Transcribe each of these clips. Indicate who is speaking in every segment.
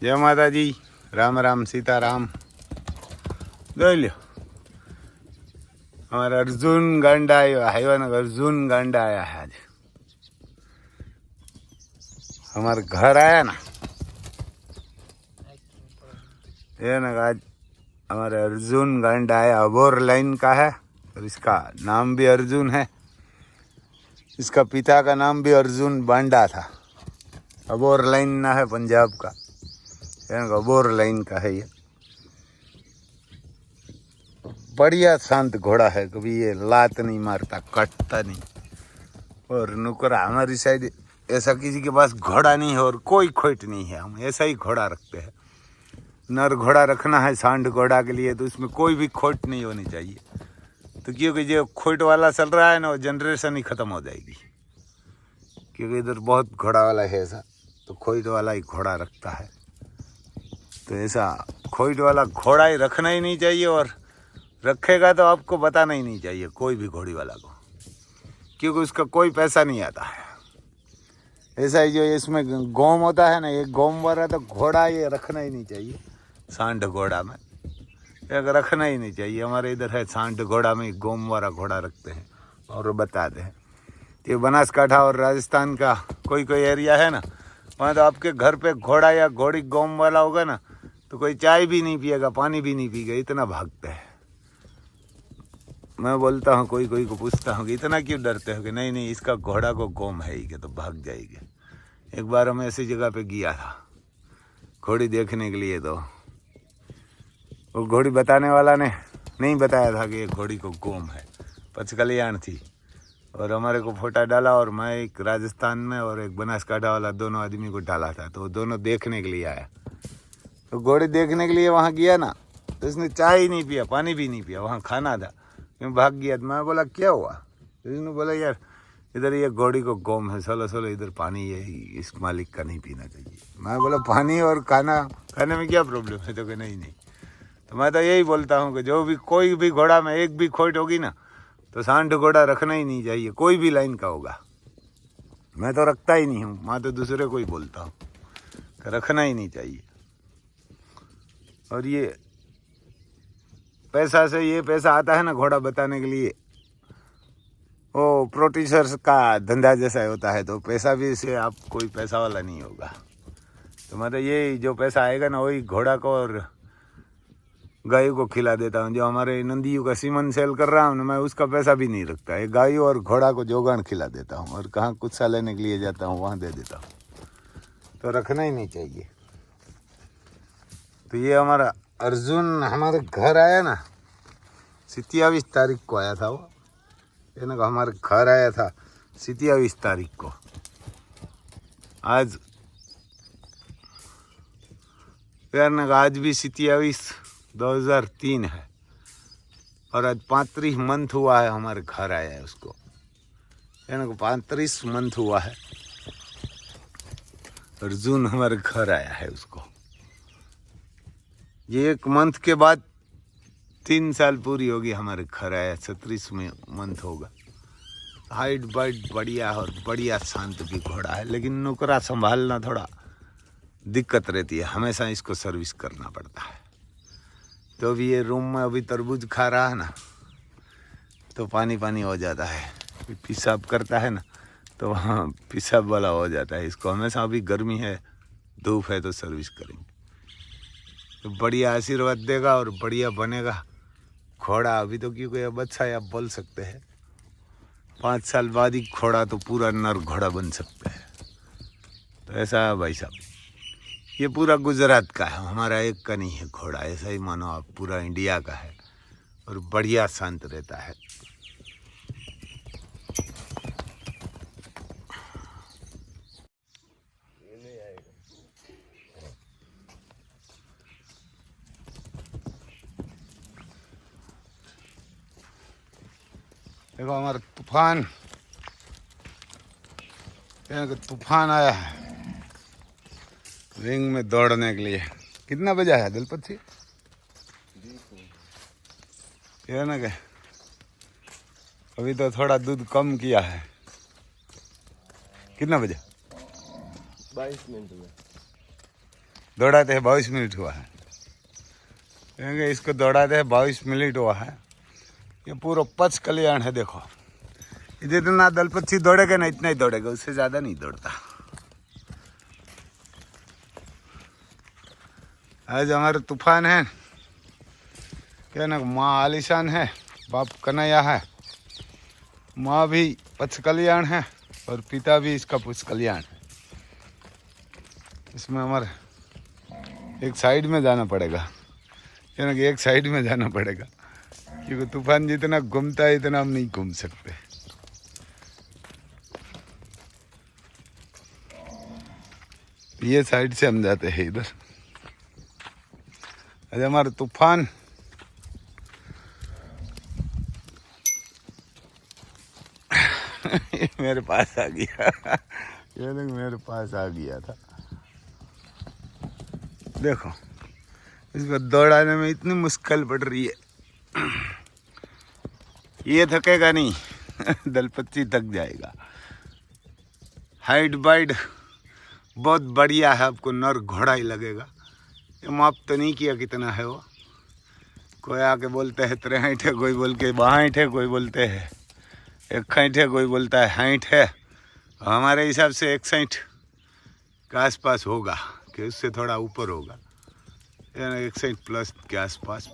Speaker 1: जय माता जी, राम राम सीताराम। જોઈ લ્યો हमारा अर्जुन गांडा आया ना, अर्जुन गांडा आया है आज हमारे घर आया ना। ये ना आज हमारे अर्जुन गांडा आया, अबोर लाइन का है और इसका नाम भी अर्जुन है। इसका पिता का नाम भी अर्जुन बांडा था। अबोर लाइन ना है पंजाब का, अबोर लाइन का है। ये बढ़िया शांत घोड़ा है, कभी ये लात नहीं मारता, कटता नहीं। और नुकरा हमारी साइड ऐसा किसी के पास घोड़ा नहीं है और कोई खोट नहीं है। हम ऐसा ही घोड़ा रखते हैं। नर घोड़ा रखना है सांड घोड़ा के लिए तो उसमें कोई भी खोट नहीं होनी चाहिए। तो क्योंकि जो खोट वाला चल रहा है ना, वो जनरेशन ही ख़त्म हो जाएगी। क्योंकि इधर बहुत घोड़ा वाला है ऐसा, तो खोट वाला ही घोड़ा रखता है। तो ऐसा खोट वाला घोड़ा ही रखना ही नहीं चाहिए, और रखेगा तो आपको बताना ही नहीं चाहिए कोई भी घोड़ी वाला को, क्योंकि उसका कोई पैसा नहीं आता है। ऐसा ही जो इसमें गोम होता है ना, ये गोम वाला तो घोड़ा ये रखना ही नहीं चाहिए। सांड घोड़ा में एक रखना ही नहीं चाहिए। हमारे इधर है सांड घोड़ा में गोम वाला घोड़ा रखते हैं और बताते हैं। ये बनासकाठा और राजस्थान का कोई कोई एरिया है ना, वहाँ तो आपके घर पे घोड़ा या घोड़ी गोम वाला होगा ना, तो कोई चाय भी नहीं पिएगा, पानी भी नहीं पिएगा, इतना भागते हैं। मैं बोलता हूँ, कोई कोई को पूछता हूँ कि इतना क्यों डरते हो, कि नहीं नहीं इसका घोड़ा को गोम है ही, कि तो भाग जाएगी। एक बार हम ऐसी जगह पे गया था घोड़ी देखने के लिए, तो वो घोड़ी बताने वाला ने नहीं बताया था कि ये घोड़ी को गोम है। पचकल्याण थी और हमारे को फोटा डाला, और मैं एक राजस्थान में और एक बनासकाठा वाला दोनों आदमी को डाला था। तो दोनों देखने के लिए आया। तो घोड़ी देखने के लिए वहाँ गया ना, तो इसने चाय ही नहीं पिया, पानी भी नहीं पिया, वहाँ खाना था, क्यों भाग गया। मैं बोला क्या हुआ, तो इसने बोला यार इधर ये घोड़ी को गोम है, सोलो सोलो इधर पानी ये इस मालिक का नहीं पीना चाहिए। मैं बोला पानी और खाना खाने में क्या प्रॉब्लम है, तो कि नहीं नहीं। तो मैं तो यही बोलता हूँ कि जो भी कोई भी घोड़ा में एक भी खोट होगी ना, तो सांड घोड़ा रखना ही नहीं चाहिए, कोई भी लाइन का होगा। मैं तो रखता ही नहीं हूँ, मैं तो दूसरे को ही बोलता हूँ कि रखना ही नहीं चाहिए। और ये पैसा से ये पैसा आता है ना घोड़ा बताने के लिए, वो प्रोड्यूसर्स का धंधा जैसा होता है, तो पैसा भी इससे आप कोई पैसा वाला नहीं होगा। तो मतलब ये जो पैसा आएगा ना, वही घोड़ा को और गायों को खिला देता हूँ। जो हमारे नंदियों का सीमन सेल कर रहा हूँ ना, मैं उसका पैसा भी नहीं रखता। ये गायों और घोड़ा को जोगान खिला देता हूँ, और कहाँ कुछ सा लेने के लिए जाता हूँ वहाँ दे देता हूँ। तो रखना ही नहीं चाहिए। तो ये हमारा अर्जुन हमारे घर आया ना, 27 तारीख को आया था वो, ये ना हमारे घर आया था 27 तारीख को। आज यार ना आज भी 27/2003 है, और आज 35 मंथ हुआ है हमारे घर आया है उसको। यार ना 35 मंथ हुआ है अर्जुन हमारे घर आया है उसको। ये 1 मंथ के बाद 3 साल पूरी होगी हमारे घर आया, 36 में मंथ होगा। हाइट बाइट बढ़िया और बढ़िया शांत भी घोड़ा है, लेकिन नुकरा संभालना थोड़ा दिक्कत रहती है, हमेशा इसको सर्विस करना पड़ता है। तो अभी ये रूम में अभी तरबूज खा रहा है ना, तो पानी पानी हो जाता है, पेशाब करता है ना, तो वहाँ पेशाब वाला हो जाता है। इसको हमेशा अभी गर्मी है, धूप है, तो सर्विस करेंगे तो बढ़िया आशीर्वाद देगा और बढ़िया बनेगा घोड़ा। अभी तो क्योंकि अब अच्छा है, आप बोल सकते हैं 5 साल बाद ही घोड़ा तो पूरा नर घोड़ा बन सकता है। तो ऐसा है भाई साहब, ये पूरा गुजरात का है, हमारा एक का नहीं है घोड़ा। ऐसा ही मानो आप, पूरा इंडिया का है और बढ़िया शांत रहता है। देखो हमारा तूफान आया है रिंग में दौड़ने के लिए। कितना बजा है दलपत जी? ये ना क्या अभी तो थोड़ा दूध कम किया है। कितना बजा?
Speaker 2: 22 मिनट में।
Speaker 1: दौड़ाते हैं 22 मिनट हुआ है, कहेंगे इसको दौड़ाते हैं 22 मिनट हुआ है। ये पूरा पच कल्याण है। देखो जितना दलपति दौड़ेगा ना इतना ही दौड़ेगा, उससे ज़्यादा नहीं दौड़ता। आज हमारा तूफान है क्या ना, माँ आलिशान है, बाप कन्हैया है, माँ भी पच कल्याण है और पिता भी इसका पुच कल्याण है। इसमें हमारे एक साइड में जाना पड़ेगा, क्या ना कि एक साइड में जाना पड़ेगा, क्योंकि तूफान जितना घूमता है इतना हम नहीं घूम सकते। ये साइड से हम जाते हैं इधर। आज हमारा तूफान मेरे पास आ गया, ये लोग मेरे पास आ गया था। देखो इसको दौड़ाने में इतनी मुश्किल पड़ रही है। ये थकेगा नहीं, दलपति थक जाएगा। हाइट बाइट बहुत बढ़िया है, आपको नर घोड़ा ही लगेगा। ये माप तो नहीं किया कितना है वो, कोई आके बोलते हैं 63 है, कोई बोल के 62 है, कोई बोलते हैं 61 है, कोई बोलता है 60 है। हमारे हिसाब से 61 के आसपास होगा, कि उससे थोड़ा ऊपर होगा, यानी 61 प्लस के आसपास।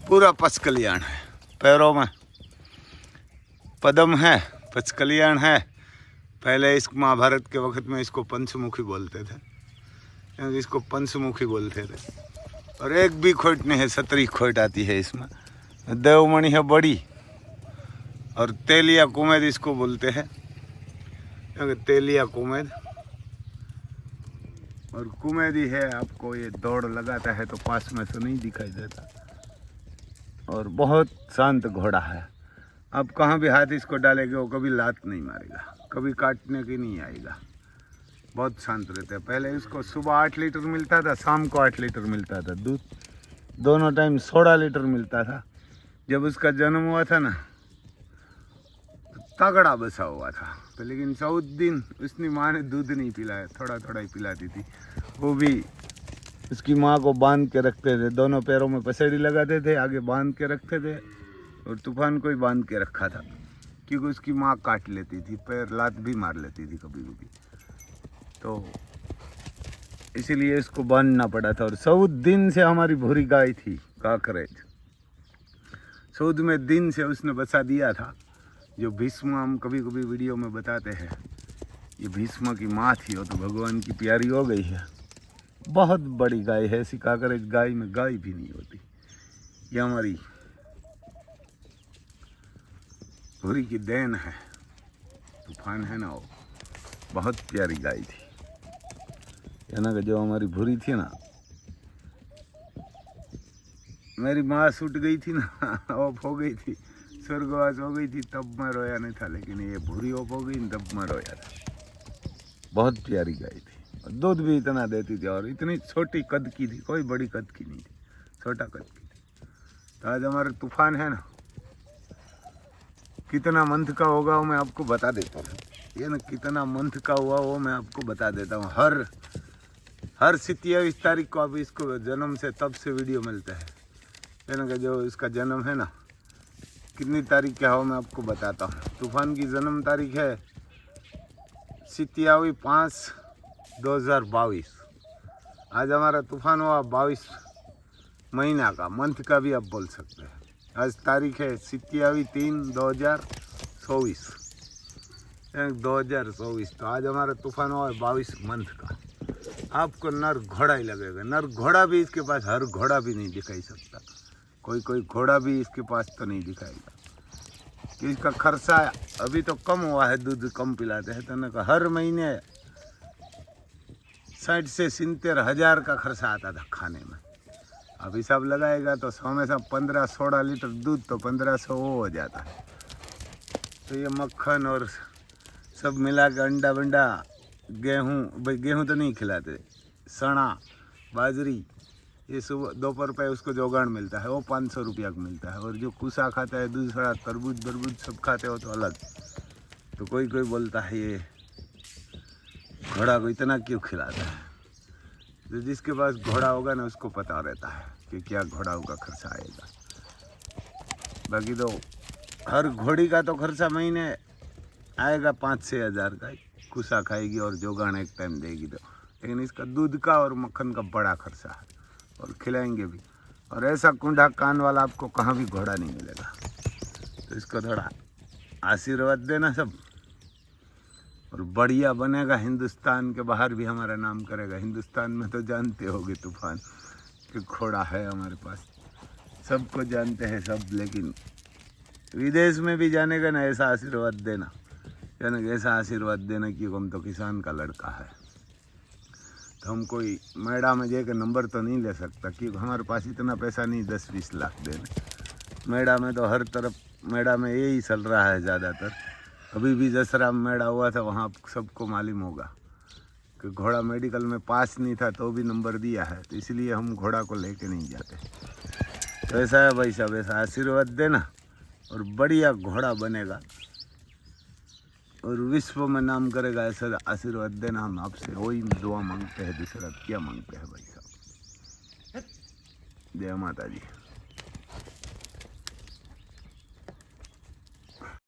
Speaker 1: पूरा पच कल्याण है, पैरों में पदम है, पच कल्याण है। पहले इस महाभारत के वक्त में इसको पंचमुखी बोलते थे, क्योंकि इसको पंचमुखी बोलते थे। और एक भी खोट नहीं है, 17 खोट आती है इसमें। देवमणि है बड़ी, और तेलिया कुमेद इसको बोलते हैं, क्योंकि तेलिया कुमेद और कुमेदी है। आपको ये दौड़ लगाता है तो पास में से नहीं दिखाई देता, और बहुत शांत घोड़ा है। आप कहाँ भी हाथ इसको डालेंगे वो कभी लात नहीं मारेगा, कभी काटने की नहीं आएगा, बहुत शांत रहता है। पहले इसको सुबह 8 लीटर मिलता था, शाम को 8 लीटर मिलता था दूध, दोनों टाइम 16 लीटर मिलता था। जब उसका जन्म हुआ था ना तो तगड़ा बसा हुआ था, तो लेकिन 14 दिन उसकी माँ ने दूध नहीं पिलाया, थोड़ा थोड़ा ही पिलाती थी। वो भी उसकी माँ को बांध के रखते थे, दोनों पैरों में पसेड़ी लगाते थे, आगे बांध के रखते थे, और तूफान को ही बांध के रखा था, क्योंकि उसकी माँ काट लेती थी, पैर लात भी मार लेती थी कभी कभी, तो इसीलिए इसको बांधना पड़ा था। और 14 दिन से हमारी भूरी गाय थी काकरेज, 14वें दिन से उसने बचा दिया था। जो भीष्म हम कभी कभी वीडियो में बताते हैं, ये भीष्म की माँ थी, वो तो भगवान की प्यारी हो गई है। बहुत बड़ी गाय है, ऐसी काकरेज गाय में गाय भी नहीं होती। ये हमारी भूरी की देन है। तूफान है ना, वो बहुत प्यारी गाय थी, है ना। जो हमारी भूरी थी ना, मेरी माँ छूट गई थी ना, ऑफ हो गई थी, स्वर्गवास हो गई थी, तब मैं रोया नहीं था। लेकिन ये भूरी ऑफ हो गई तब मैं रोया था। बहुत प्यारी गाय थी, और दूध भी इतना देती थी, और इतनी छोटी कद की थी, कोई बड़ी कद की नहीं थी, छोटा कद की थी। तो आज हमारा तूफान है ना, कितना मंथ का होगा वो मैं आपको बता देता हूँ। ये ना कितना मंथ का हुआ वो मैं आपको बता देता हूँ। हर 27 तारीख को अब इसको जन्म से तब से वीडियो मिलता है ना, कि जो इसका जन्म है ना, कितनी तारीख का हो मैं आपको बताता हूँ। तूफान की जन्म तारीख है 27/5/2022। आज हमारा तूफान हुआ 22 महीना का, मंथ का भी आप बोल सकते हैं। आज तारीख है 27/3/2024, 2024। तो आज हमारा तूफान हुआ है 22 मंथ का। आपको नर घोड़ा ही लगेगा। नर घोड़ा भी इसके पास, हर घोड़ा भी नहीं दिखाई सकता, कोई घोड़ा भी इसके पास तो नहीं दिखाएगा। कि इसका खर्चा अभी तो कम हुआ है, दूध कम पिलाते हैं, तो ना हर महीने 60 से 70 हज़ार का खर्चा आता था खाने में। अब हिसाब लगाएगा तो हमेशा 15-16 लीटर दूध, तो 1500 वो हो जाता है। तो ये मक्खन और सब मिला के अंडा वंडा, गेहूँ, भाई गेहूँ तो नहीं खिलाते, चना बाजरी, ये सुबह दोपहर पे उसको जोगाड़ मिलता है, वो 500 रुपया का मिलता है। और जो कुसा खाता है, दूसरा तरबूज बरबूज सब खाते हो तो अलग। तो कोई बोलता है ये घोड़ा को इतना क्यों खिलाता है, तो जिसके पास घोड़ा होगा ना उसको पता रहता है कि क्या घोड़ाओं का खर्चा आएगा। बाकी तो हर घोड़ी का तो खर्चा महीने आएगा 5-6 हज़ार का, कुसा खाएगी और जोगान एक टाइम देगी तो, लेकिन इसका दूध का और मक्खन का बड़ा खर्चा है और खिलाएंगे भी। और ऐसा कुंडा कान वाला आपको कहाँ भी घोड़ा नहीं मिलेगा। तो इसको थोड़ा आशीर्वाद देना सब, और बढ़िया बनेगा। हिंदुस्तान के बाहर भी हमारा नाम करेगा। हिंदुस्तान में तो जानते होगे तूफान कि घोड़ा है हमारे पास, सबको जानते हैं सब, लेकिन विदेश में भी जानेगा ना, ऐसा आशीर्वाद देना, यानी कि ऐसा आशीर्वाद देना कि हम तो किसान का लड़का है। तो हम कोई मैडा में जाकर नंबर तो नहीं ले सकता क्योंकि हमारे पास इतना पैसा नहीं 10-20 लाख देने। मैडा में तो हर तरफ मैडा में यही चल रहा है ज़्यादातर। अभी भी दसरा मेला हुआ था, वहाँ सबको मालूम होगा कि घोड़ा मेडिकल में पास नहीं था तो भी नंबर दिया है। तो इसलिए हम घोड़ा को लेके नहीं जाते। तो ऐसा है भाई साहब, ऐसा आशीर्वाद देना और बढ़िया घोड़ा बनेगा और विश्व में नाम करेगा, ऐसा आशीर्वाद देना। हम आपसे वही दुआ मांगते हैं, दूसरा क्या मांगते हैं भाई साहब। जय माता जी।